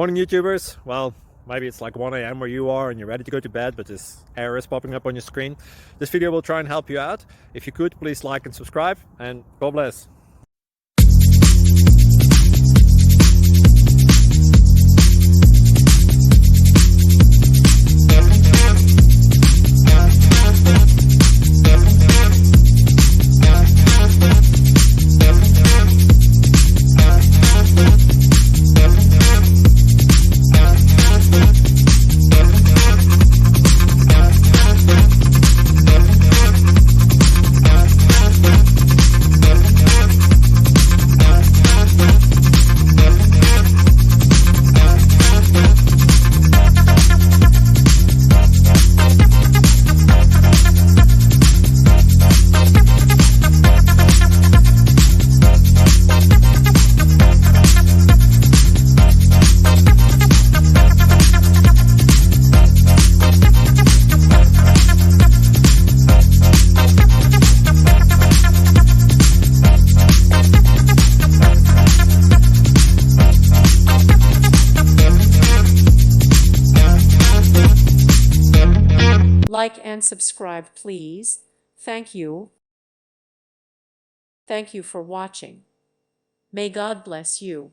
Morning YouTubers. Well, maybe it's like 1 a.m. where you are and you're ready to go to bed, but this error is popping up on your screen. This video will try and help you out. If you could, please like and subscribe, and God bless. Like and subscribe, please. Thank you. Thank you for watching. May God bless you.